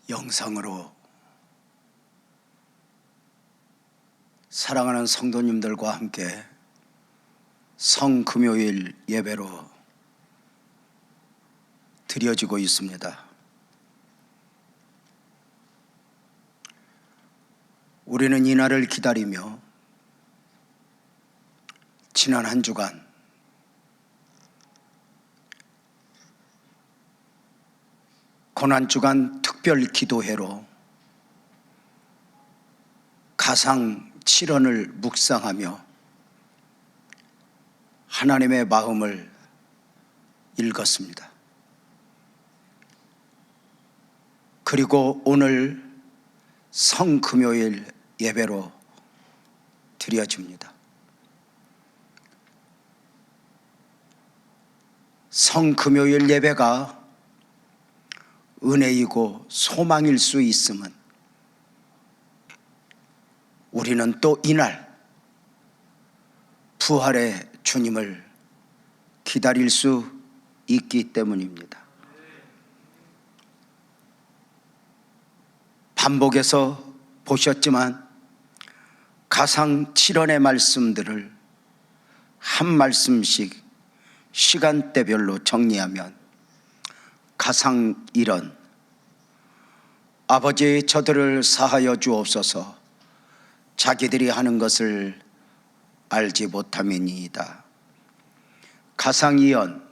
영상으로 사랑하는 성도님들과 함께 성금요일 예배로 드려지고 있습니다. 우리는 이날을 기다리며 지난 한 주간 고난주간 특별 기도회로 가상 7원을 묵상하며 하나님의 마음을 읽었습니다. 그리고 오늘 성금요일 예배로 드려집니다. 성금요일 예배가 은혜이고 소망일 수 있음은 우리는 또 이날 부활의 주님을 기다릴 수 있기 때문입니다. 반복해서 보셨지만 가상 7원의 말씀들을 한 말씀씩 시간대별로 정리하면 가상 1원, 아버지 저들을 사하여 주옵소서, 자기들이 하는 것을 알지 못함이니이다. 가상 2원,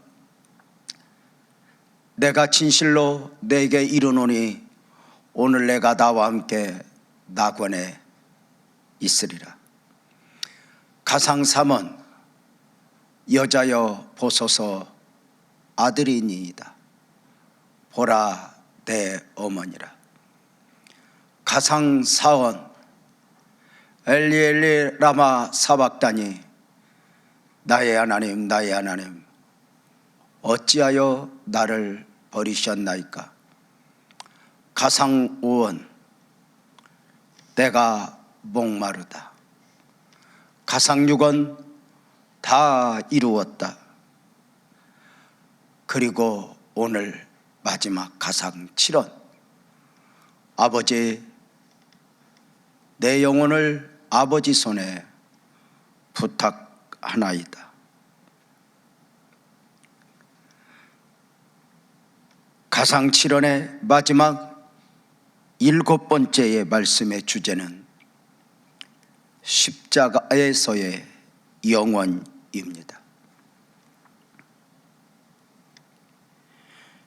내가 진실로 내게 이르노니 오늘 내가 나와 함께 낙원에 있으리라. 가상 3원, 여자여 보소서 아들이니이다. 보라 내 어머니라. 가상 4원, 엘리 엘리 라마 사박다니, 나의 하나님 나의 하나님 어찌하여 나를 버리셨나이까. 가상 5원, 내가 목마르다. 가상 6원, 다 이루었다. 그리고 오늘 마지막 가상 7원, 아버지 내 영혼을 아버지 손에 부탁하나이다. 가상 7원의 마지막 7번째의 말씀의 주제는 십자가에서의 영원입니다.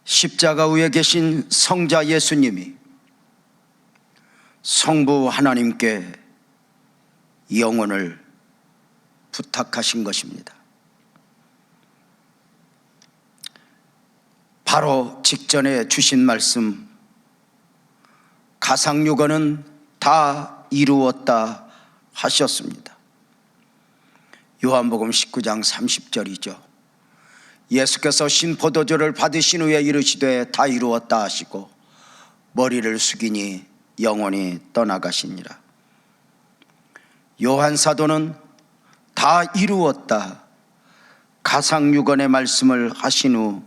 십자가 위에 계신 성자 예수님이 성부 하나님께 영혼을 부탁하신 것입니다. 바로 직전에 주신 말씀, 가상 6원은 다 이루었다 하셨습니다. 요한복음 19장 30절이죠. 예수께서 신포도주를 받으신 후에 이르시되 다 이루었다 하시고 머리를 숙이니 영혼이 떠나가시니라. 요한 사도는 다 이루었다 가상 6원의 말씀을 하신 후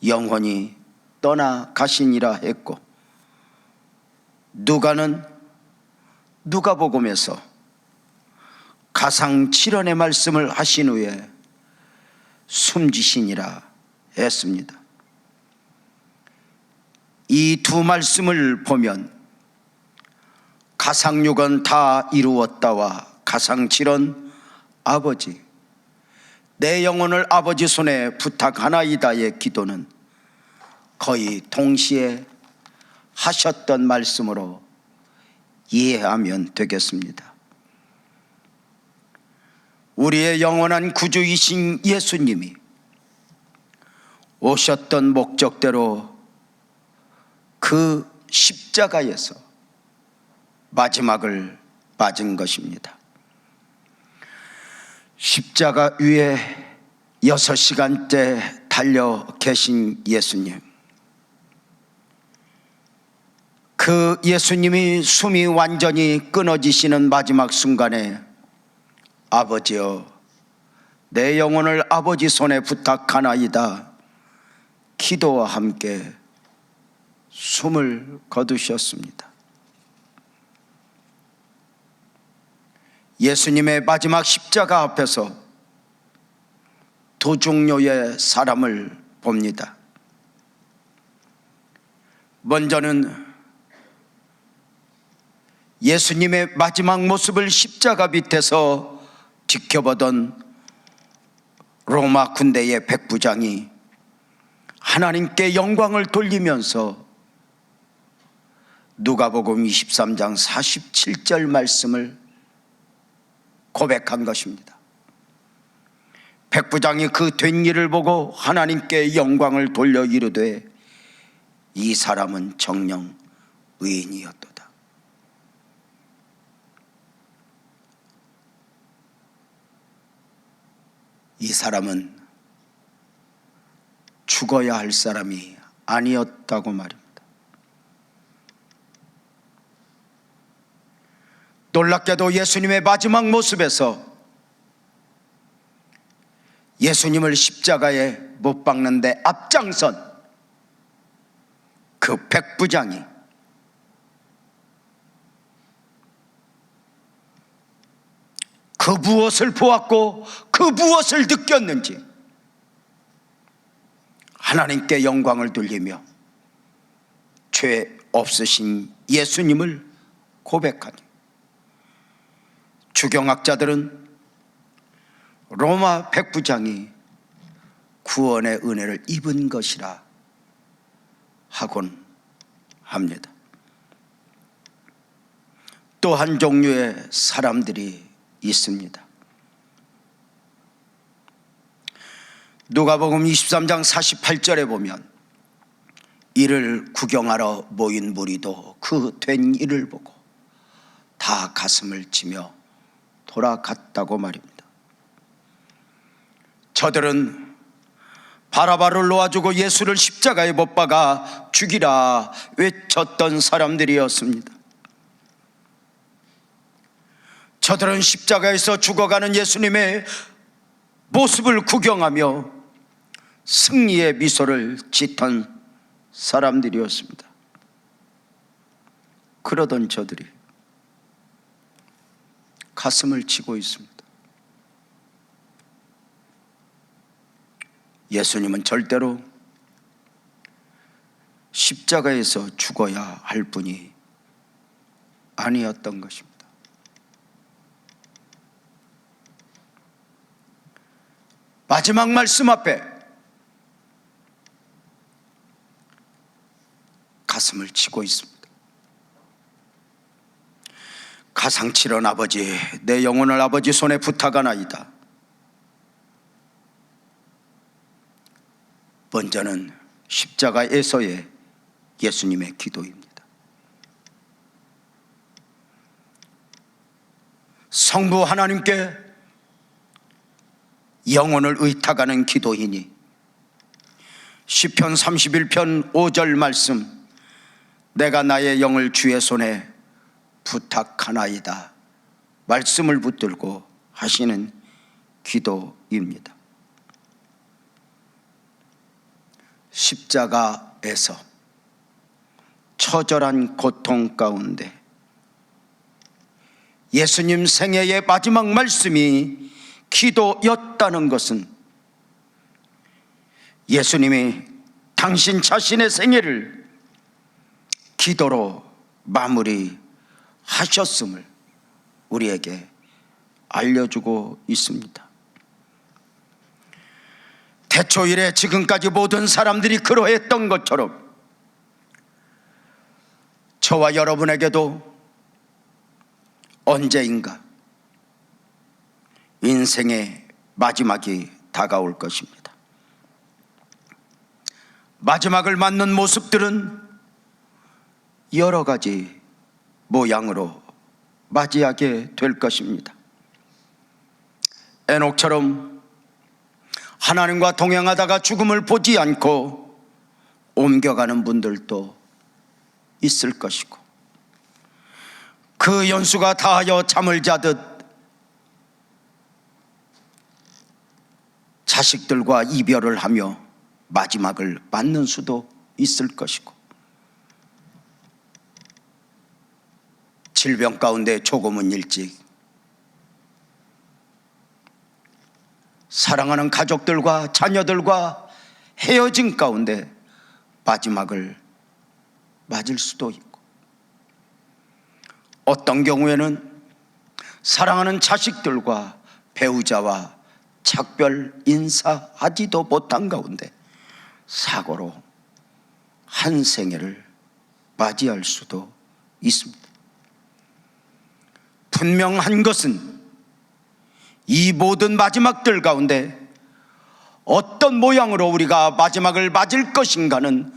영혼이 떠나가시니라 했고, 누가는 누가복음에서 가상 7원의 말씀을 하신 후에 숨지시니라 했습니다. 이 두 말씀을 보면 가상 6원 다 이루었다와 가상 7원 아버지 내 영혼을 아버지 손에 부탁하나이다의 기도는 거의 동시에 하셨던 말씀으로 이해하면 되겠습니다. 우리의 영원한 구주이신 예수님이 오셨던 목적대로 그 십자가에서 마지막을 맞은 것입니다. 십자가 위에 6시간째 달려 계신 예수님, 그 예수님이 숨이 완전히 끊어지시는 마지막 순간에 아버지여 내 영혼을 아버지 손에 부탁하나이다 기도와 함께 숨을 거두셨습니다. 예수님의 마지막 십자가 앞에서 두 종류의 사람을 봅니다. 먼저는 예수님의 마지막 모습을 십자가 밑에서 지켜보던 로마 군대의 백부장이 하나님께 영광을 돌리면서 누가복음 23장 47절 말씀을 고백한 것입니다. 백부장이 그 된 일을 보고 하나님께 영광을 돌려 이르되 이 사람은 정녕 의인이었도다. 이 사람은 죽어야 할 사람이 아니었다고 말입니다. 놀랍게도 예수님의 마지막 모습에서 예수님을 십자가에 못 박는데 앞장선 그 백부장이 그 무엇을 보았고 그 무엇을 느꼈는지 하나님께 영광을 돌리며 죄 없으신 예수님을 고백하니 주경학자들은 로마 백부장이 구원의 은혜를 입은 것이라 하곤 합니다. 또 한 종류의 사람들이 있습니다. 누가복음 23장 48절에 보면 이를 구경하러 모인 무리도 그 된 일을 보고 다 가슴을 치며 돌아갔다고 말입니다. 저들은 바라바를 놓아주고 예수를 십자가에 못 박아 죽이라 외쳤던 사람들이었습니다. 저들은 십자가에서 죽어가는 예수님의 모습을 구경하며 승리의 미소를 짓던 사람들이었습니다. 그러던 저들이 가슴을 치고 있습니다. 예수님은 절대로 십자가에서 죽어야 할 분이 아니었던 것입니다. 마지막 말씀 앞에 가슴을 치고 있습니다. 가상치런 아버지, 내 영혼을 아버지 손에 부탁하나이다. 먼저는 십자가에서의 예수님의 기도입니다. 성부 하나님께 영혼을 의탁하는 기도이니 시편 31편 5절 말씀, 내가 나의 영을 주의 손에 부탁하나이다 말씀을 붙들고 하시는 기도입니다. 십자가에서 처절한 고통 가운데 예수님 생애의 마지막 말씀이 기도였다는 것은 예수님이 당신 자신의 생애를 기도로 마무리하셨음을 우리에게 알려주고 있습니다. 태초 이래 지금까지 모든 사람들이 그러했던 것처럼 저와 여러분에게도 언제인가 인생의 마지막이 다가올 것입니다. 마지막을 맞는 모습들은 여러 가지 모양으로 맞이하게 될 것입니다. 에녹처럼 하나님과 동행하다가 죽음을 보지 않고 옮겨가는 분들도 있을 것이고, 그 연수가 다하여 잠을 자듯 자식들과 이별을 하며 마지막을 맞는 수도 있을 것이고, 질병 가운데 조금은 일찍 사랑하는 가족들과 자녀들과 헤어진 가운데 마지막을 맞을 수도 있고, 어떤 경우에는 사랑하는 자식들과 배우자와 작별 인사하지도 못한 가운데 사고로 한 생애를 맞이할 수도 있습니다. 분명한 것은 이 모든 마지막들 가운데 어떤 모양으로 우리가 마지막을 맞을 것인가는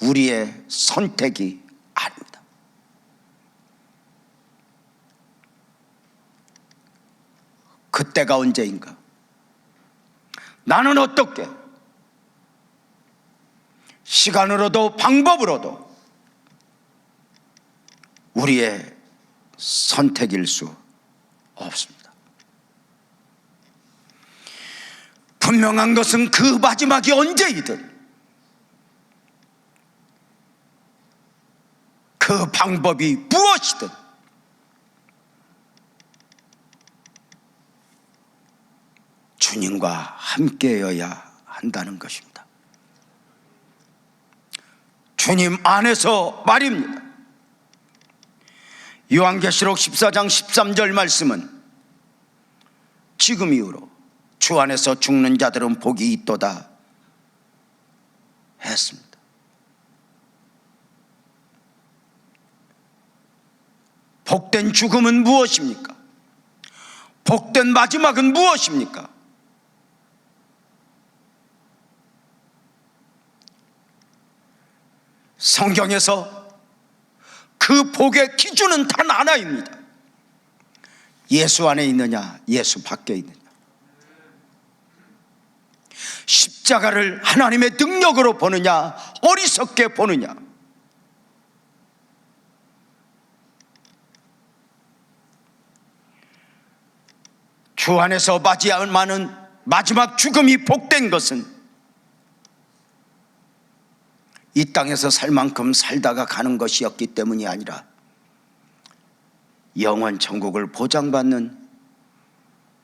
우리의 선택이 아닙니다. 그때가 언제인가? 나는 어떻게 시간으로도 방법으로도 우리의 선택일 수 없습니다. 분명한 것은 그 마지막이 언제이든 그 방법이 무엇이든 주님과 함께여야 한다는 것입니다. 주님 안에서 말입니다. 요한계시록 14장 13절 말씀은 지금 이후로 주 안에서 죽는 자들은 복이 있도다 했습니다. 복된 죽음은 무엇입니까? 복된 마지막은 무엇입니까? 성경에서 그 복의 기준은 단 하나입니다. 예수 안에 있느냐, 예수 밖에 있느냐. 십자가를 하나님의 능력으로 보느냐, 어리석게 보느냐. 주 안에서 맞이할 만한 마지막 죽음이 복된 것은 이 땅에서 살 만큼 살다가 가는 것이었기 때문이 아니라 영원 천국을 보장받는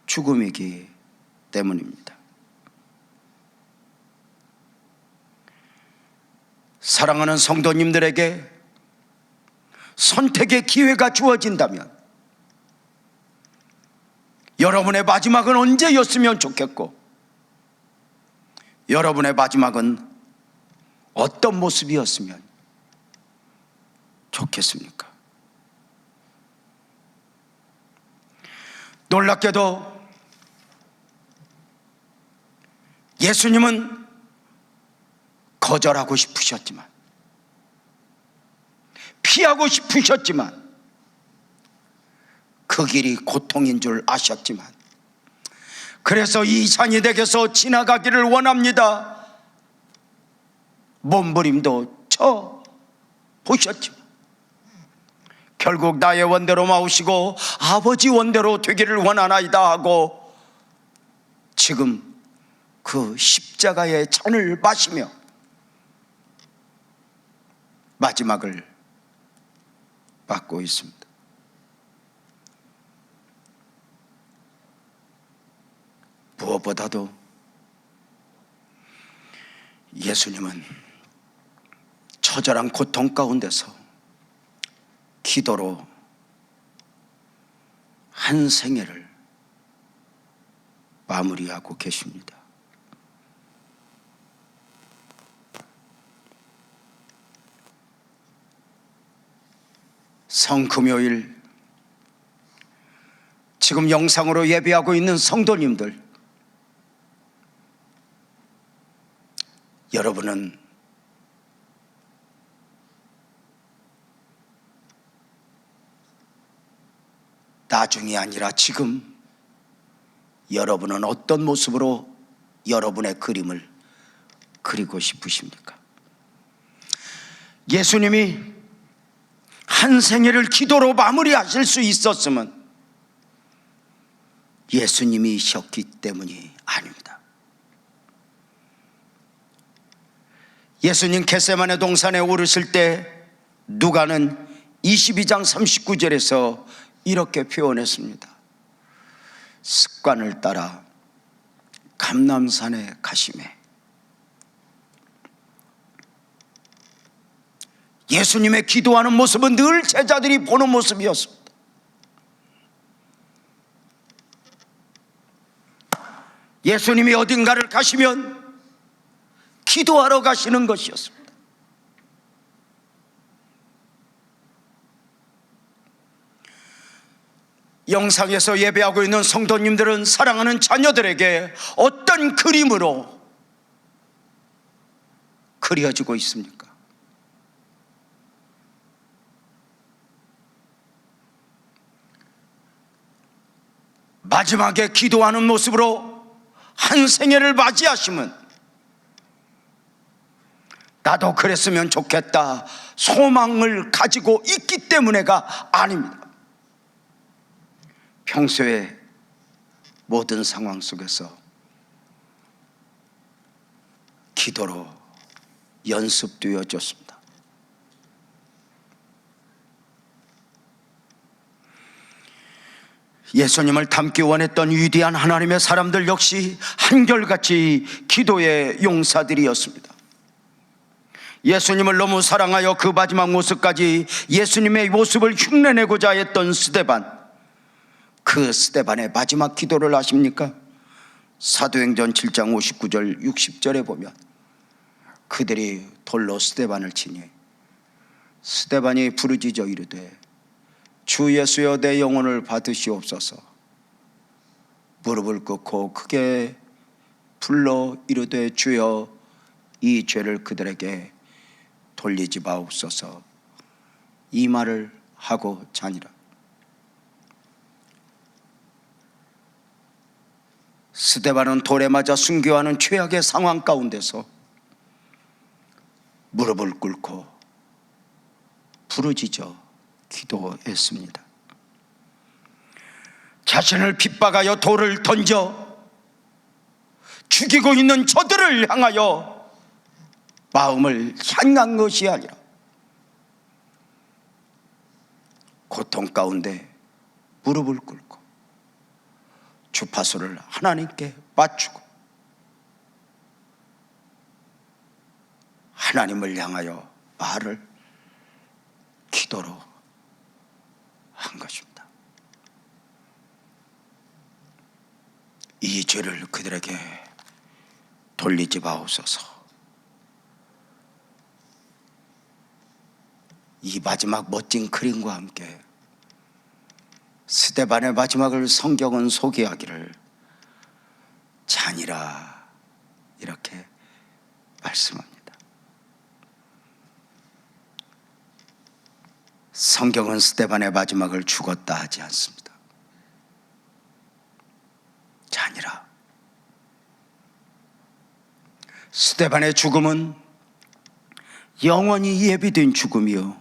죽음이기 때문입니다. 사랑하는 성도님들에게 선택의 기회가 주어진다면 여러분의 마지막은 언제였으면 좋겠고, 여러분의 마지막은 어떤 모습이었으면 좋겠습니까? 놀랍게도 예수님은 거절하고 싶으셨지만, 피하고 싶으셨지만, 그 길이 고통인 줄 아셨지만, 그래서 이 산이 댁에서 지나가기를 원합니다. 몸부림도 쳐 보셨지만 결국 나의 원대로 마우시고 아버지 원대로 되기를 원하나이다 하고 지금 그 십자가의 잔을 마시며 마지막을 맞고 있습니다. 무엇보다도 예수님은 처절한 고통 가운데서 기도로 한 생애를 마무리하고 계십니다. 성금요일 지금 영상으로 예배하고 있는 성도님들, 여러분은 나중이 아니라 지금 여러분은 어떤 모습으로 여러분의 그림을 그리고 싶으십니까? 예수님이 한 생애를 기도로 마무리하실 수 있었으면 예수님이셨기 때문이 아닙니다. 예수님 겟세마네 동산에 오르실 때 누가는 22장 39절에서 이렇게 표현했습니다. 습관을 따라 감람산에 가시매. 예수님의 기도하는 모습은 늘 제자들이 보는 모습이었습니다. 예수님이 어딘가를 가시면 기도하러 가시는 것이었습니다. 영상에서 예배하고 있는 성도님들은 사랑하는 자녀들에게 어떤 그림으로 그려지고 있습니까? 마지막에 기도하는 모습으로 한 생애를 맞이하시면 나도 그랬으면 좋겠다 소망을 가지고 있기 때문에가 아닙니다. 평소에 모든 상황 속에서 기도로 연습되어졌습니다. 예수님을 닮기 원했던 위대한 하나님의 사람들 역시 한결같이 기도의 용사들이었습니다. 예수님을 너무 사랑하여 그 마지막 모습까지 예수님의 모습을 흉내내고자 했던 스데반, 그 스데반의 마지막 기도를 아십니까? 사도행전 7장 59절 60절에 보면 그들이 돌로 스데반을 치니 스데반이 부르짖어 이르되 주 예수여 내 영혼을 받으시옵소서. 무릎을 꿇고 크게 불러 이르되 주여 이 죄를 그들에게 돌리지 마옵소서. 이 말을 하고 자니라. 스데반은 돌에 맞아 순교하는 최악의 상황 가운데서 무릎을 꿇고 부르짖어 기도했습니다. 자신을 핍박하여 돌을 던져 죽이고 있는 저들을 향하여 마음을 향한 것이 아니라 고통 가운데 무릎을 꿇고 주파수를 하나님께 맞추고 하나님을 향하여 말을 기도로 한 것입니다. 이 죄를 그들에게 돌리지 마옵소서. 이 마지막 멋진 그림과 함께 스데반의 마지막을 성경은 소개하기를 잔이라 이렇게 말씀합니다. 성경은 스데반의 마지막을 죽었다 하지 않습니다. 잔이라. 스데반의 죽음은 영원히 예비된 죽음이요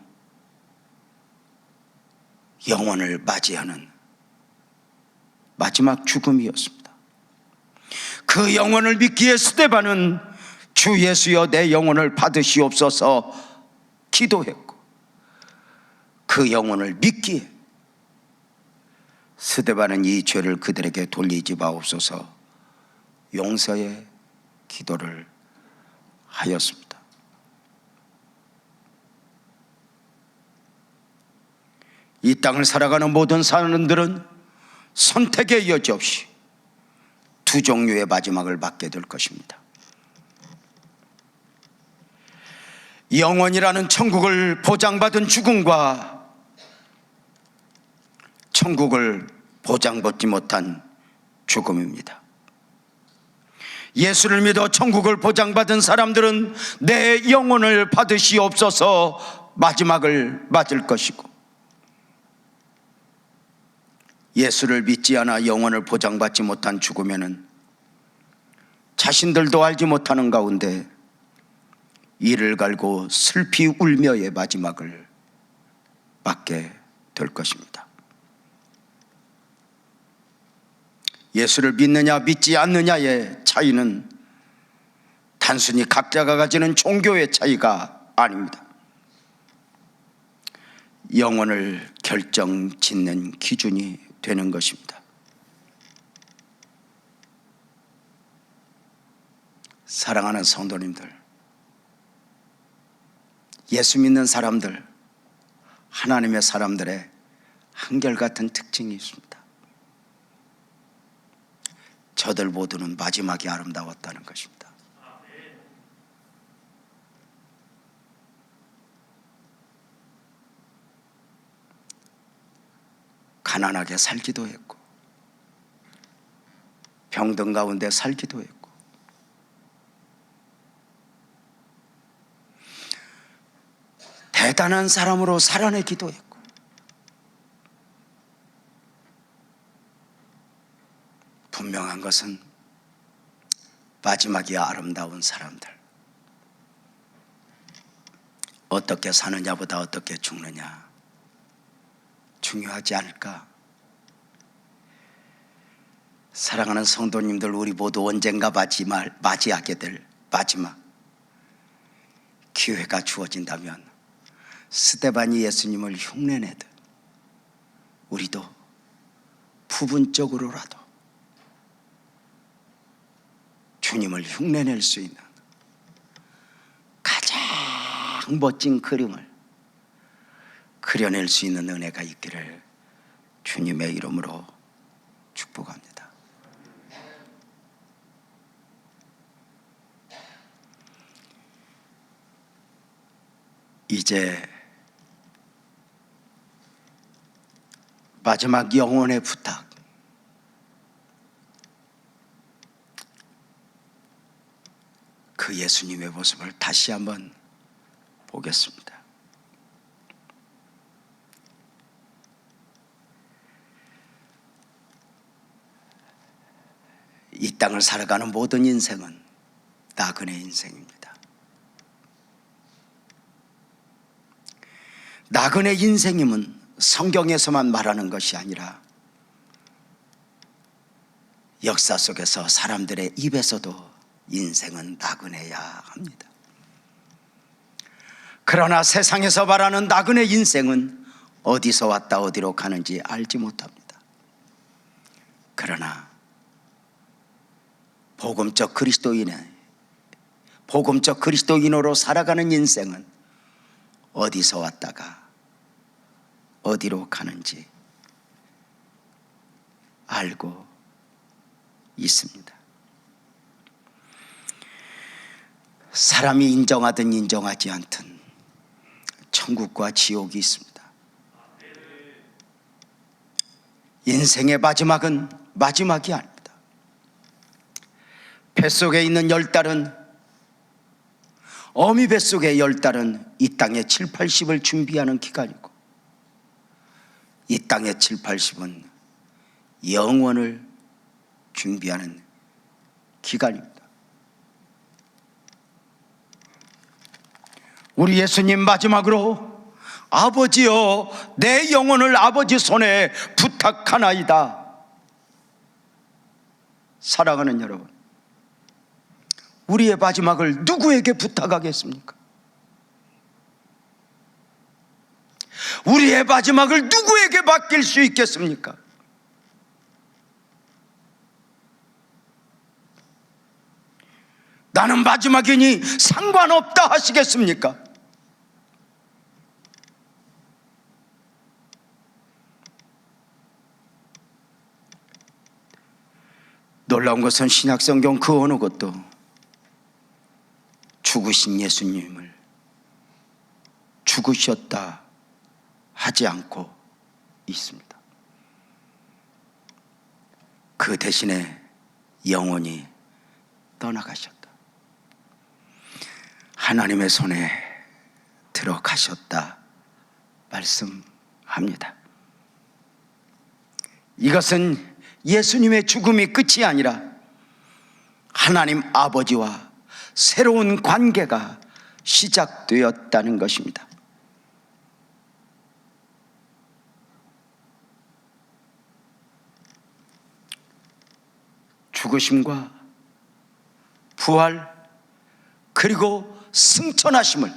영원을 맞이하는 마지막 죽음이었습니다. 그 영혼을 믿기에 스데반은 주 예수여 내 영혼을 받으시옵소서 기도했고, 그 영혼을 믿기에 스데반은 이 죄를 그들에게 돌리지 마옵소서 용서의 기도를 하였습니다. 이 땅을 살아가는 모든 사람들은 선택의 여지 없이 두 종류의 마지막을 맞게 될 것입니다. 영원이라는 천국을 보장받은 죽음과 천국을 보장받지 못한 죽음입니다. 예수를 믿어 천국을 보장받은 사람들은 내 영혼을 받으시옵소서 마지막을 맞을 것이고, 예수를 믿지 않아 영혼을 보장받지 못한 죽으면은 자신들도 알지 못하는 가운데 이를 갈고 슬피 울며의 마지막을 맞게 될 것입니다. 예수를 믿느냐 믿지 않느냐의 차이는 단순히 각자가 가지는 종교의 차이가 아닙니다. 영혼을 결정짓는 기준이 되는 것입니다. 사랑하는 성도님들, 예수 믿는 사람들, 하나님의 사람들의 한결같은 특징이 있습니다. 저들 모두는 마지막이 아름다웠다는 것입니다. 가난하게 살기도 했고, 병든 가운데 살기도 했고, 대단한 사람으로 살아내기도 했고, 분명한 것은 마지막이 아름다운 사람들, 어떻게 사느냐보다 어떻게 죽느냐 중요하지 않을까? 사랑하는 성도님들, 우리 모두 언젠가 맞이하게 될 마지막 기회가 주어진다면 스데반이 예수님을 흉내내듯 우리도 부분적으로라도 주님을 흉내낼 수 있는 가장 멋진 그림을 그려낼 수 있는 은혜가 있기를 주님의 이름으로 축복합니다. 이제 마지막 영혼의 부탁, 그 예수님의 모습을 다시 한번 보겠습니다. 이 땅을 살아가는 모든 인생은 나그네 인생입니다. 나그네 인생임은 성경에서만 말하는 것이 아니라 역사 속에서 사람들의 입에서도 인생은 나그네야 합니다. 그러나 세상에서 말하는 나그네 인생은 어디서 왔다 어디로 가는지 알지 못합니다. 그러나 복음적 그리스도인으로 살아가는 인생은 어디서 왔다가 어디로 가는지 알고 있습니다. 사람이 인정하든 인정하지 않든 천국과 지옥이 있습니다. 인생의 마지막은 마지막이 아닙니다. 뱃속에 있는 10달은, 어미 뱃속의 10달은 이 땅의 7, 80을 준비하는 기간이고, 이 땅의 7, 80은 영원을 준비하는 기간입니다. 우리 예수님 마지막으로 아버지여 내 영혼을 아버지 손에 부탁하나이다. 사랑하는 여러분, 우리의 마지막을 누구에게 부탁하겠습니까? 우리의 마지막을 누구에게 맡길 수 있겠습니까? 나는 마지막이니 상관없다 하시겠습니까? 놀라운 것은 신약성경 그 어느 것도 죽으신 예수님을 죽으셨다 하지 않고 있습니다. 그 대신에 영원히 떠나가셨다, 하나님의 손에 들어가셨다 말씀합니다. 이것은 예수님의 죽음이 끝이 아니라 하나님 아버지와 새로운 관계가 시작되었다는 것입니다. 죽으심과 부활 그리고 승천하심을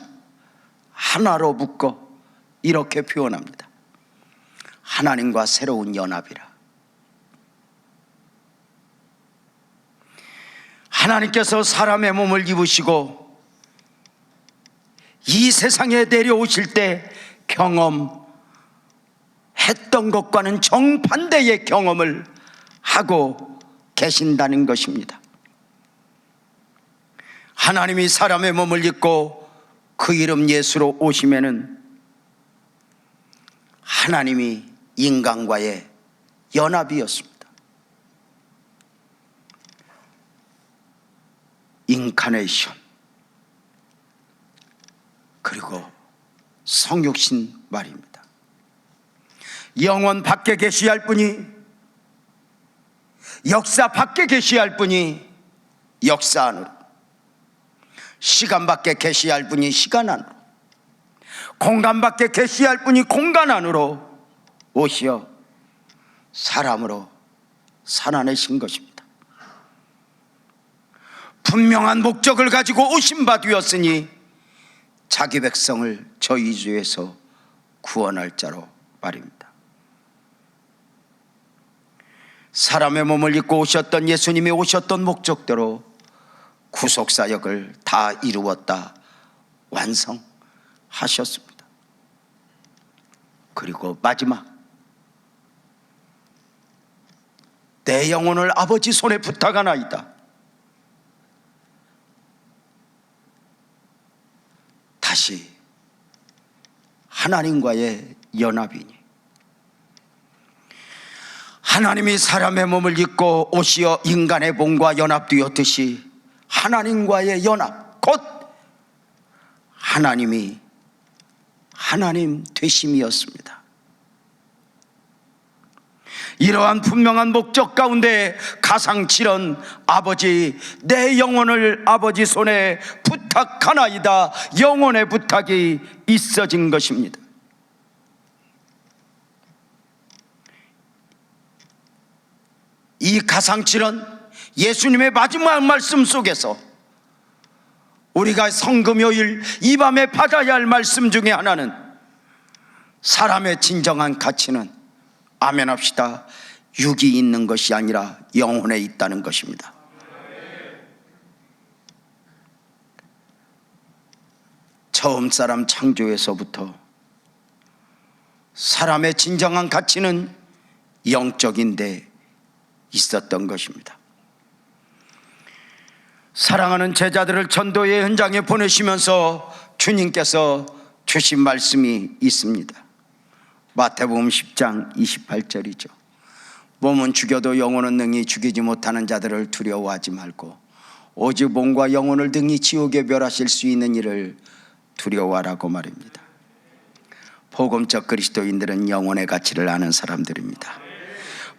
하나로 묶어 이렇게 표현합니다. 하나님과 새로운 연합이라. 하나님께서 사람의 몸을 입으시고 이 세상에 내려오실 때 경험했던 것과는 정반대의 경험을 하고 계신다는 것입니다. 하나님이 사람의 몸을 입고 그 이름 예수로 오시면은 하나님이 인간과의 연합이었습니다. 인카네이션, 그리고 성육신 말입니다. 영원 밖에 계시할 분이, 역사 밖에 계시할 분이 역사 안으로, 시간 밖에 계시할 분이 시간 안으로, 공간 밖에 계시할 분이 공간 안으로 오시어 사람으로 살아내신 것입니다. 분명한 목적을 가지고 오신 바 되었으니 자기 백성을 저희 죄에서 구원할 자로 말입니다. 사람의 몸을 입고 오셨던 예수님이 오셨던 목적대로 구속사역을 다 이루었다, 완성하셨습니다. 그리고 마지막, 내 영혼을 아버지 손에 부탁하나이다. 다시 하나님과의 연합이니, 하나님이 사람의 몸을 입고 오시어 인간의 몸과 연합되었듯이 하나님과의 연합, 곧 하나님이 하나님 되심이었습니다. 이러한 분명한 목적 가운데 가상칠언, 아버지 내 영혼을 아버지 손에 부탁하나이다, 영혼의 부탁이 있어진 것입니다. 이 가상칠언, 예수님의 마지막 말씀 속에서 우리가 성금요일 이 밤에 받아야 할 말씀 중에 하나는, 사람의 진정한 가치는, 아멘 합시다, 육이 있는 것이 아니라 영혼에 있다는 것입니다. 처음 사람 창조에서부터 사람의 진정한 가치는 영적인 데 있었던 것입니다. 사랑하는 제자들을 전도의 현장에 보내시면서 주님께서 주신 말씀이 있습니다. 마태복음 10장 28절이죠. 몸은 죽여도 영혼은 능히 죽이지 못하는 자들을 두려워하지 말고 오직 몸과 영혼을 능히 지옥에 멸하실 수 있는 이를 두려워하라고 말입니다. 복음적 그리스도인들은 영혼의 가치를 아는 사람들입니다.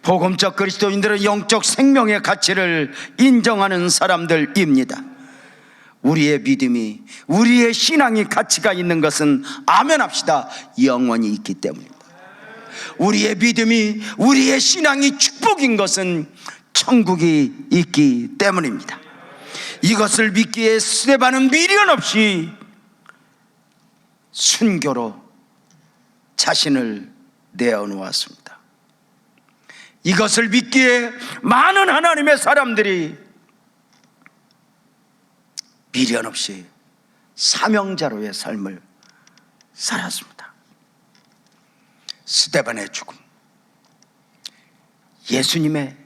복음적 그리스도인들은 영적 생명의 가치를 인정하는 사람들입니다. 우리의 믿음이, 우리의 신앙이 가치가 있는 것은, 아멘 합시다, 영원히 있기 때문입니다. 우리의 믿음이, 우리의 신앙이 축복인 것은 천국이 있기 때문입니다. 이것을 믿기에 스데반은 미련 없이 순교로 자신을 내어놓았습니다. 이것을 믿기에 많은 하나님의 사람들이 미련 없이 사명자로의 삶을 살았습니다. 스데반의 죽음, 예수님의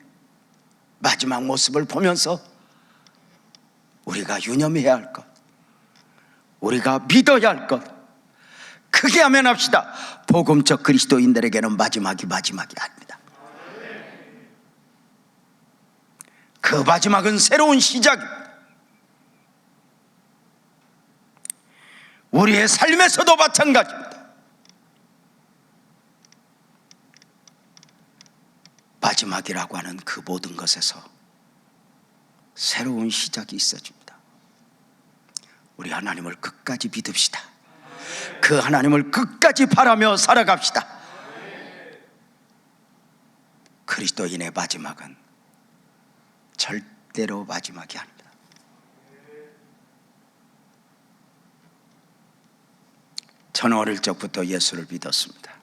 마지막 모습을 보면서 우리가 유념해야 할 것, 우리가 믿어야 할 것, 크게 아멘 합시다. 복음적 그리스도인들에게는 마지막이 아닙니다. 그 마지막은 새로운 시작입니다. 우리의 삶에서도 마찬가지입니다. 마지막이라고 하는 그 모든 것에서 새로운 시작이 있어집니다. 우리 하나님을 끝까지 믿읍시다. 그 하나님을 끝까지 바라며 살아갑시다. 그리스도인의 마지막은 절대로 마지막이 아닙니다. 저는 어릴 적부터 예수를 믿었습니다.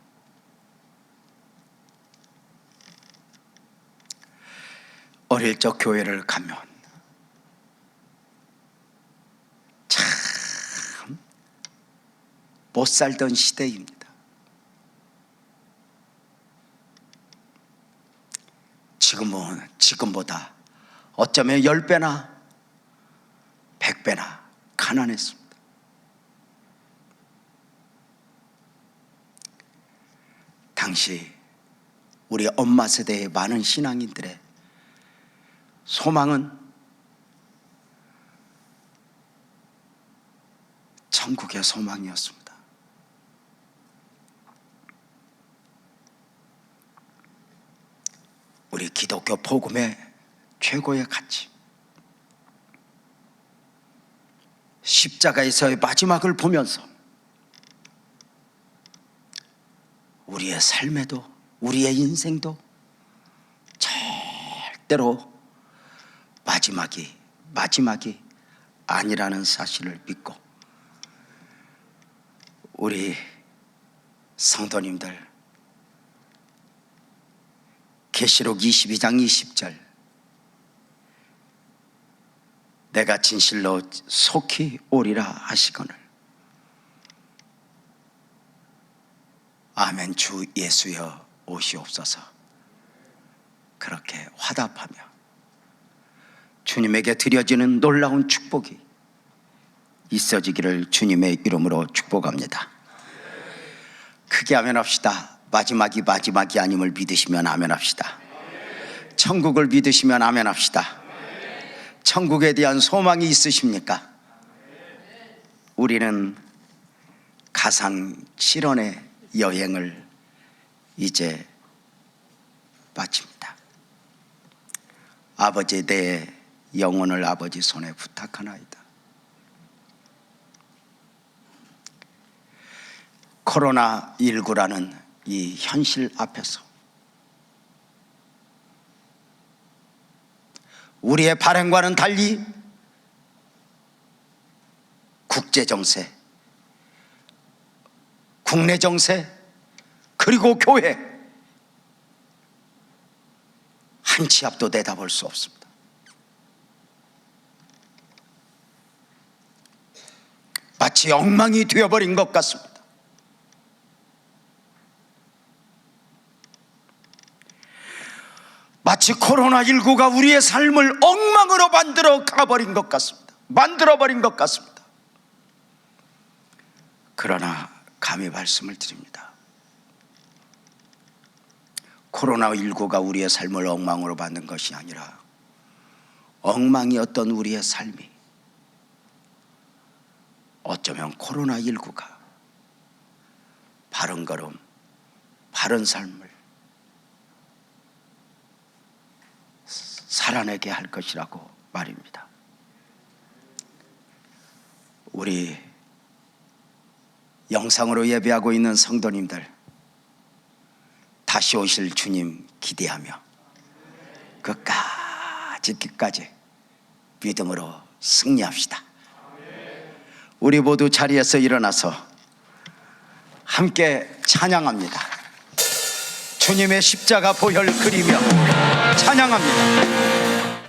어릴 적 교회를 가면 참 못 살던 시대입니다. 지금은 지금보다 어쩌면 10배나 100배나 가난했습니다. 당시 우리 엄마 세대의 많은 신앙인들의 소망은 천국의 소망이었습니다. 우리 기독교 복음의 최고의 가치, 십자가에서의 마지막을 보면서 우리의 삶에도 우리의 인생도 절대로 마지막이 아니라는 사실을 믿고 우리 성도님들 계시록 22장 20절 내가 진실로 속히 오리라 하시거늘 아멘 주 예수여 오시옵소서 그렇게 화답하며 주님에게 드려지는 놀라운 축복이 있어지기를 주님의 이름으로 축복합니다. 크게 아멘 합시다. 마지막이 아님을 믿으시면 아멘 합시다. 천국을 믿으시면 아멘 합시다. 천국에 대한 소망이 있으십니까? 우리는 가상 실현의 여행을 이제 마칩니다. 아버지 내 영혼을 아버지 손에 부탁하나이다. 코로나19라는 이 현실 앞에서 우리의 발행과는 달리 국제정세, 국내 정세, 그리고 교회 한 치 앞도 내다볼 수 없습니다. 마치 엉망이 되어버린 것 같습니다. 마치 코로나19가 우리의 삶을 엉망으로 만들어버린 것 같습니다. 그러나 감히 말씀을 드립니다. 코로나19가 우리의 삶을 엉망으로 만든 것이 아니라 엉망이었던 우리의 삶이 어쩌면 코로나19가 바른 걸음, 바른 삶을 살아내게 할 것이라고 말입니다. 우리 영상으로 예배하고 있는 성도님들 다시 오실 주님 기대하며 끝까지 믿음으로 승리합시다. 우리 모두 자리에서 일어나서 함께 찬양합니다. 주님의 십자가 보혈 그리며 찬양합니다.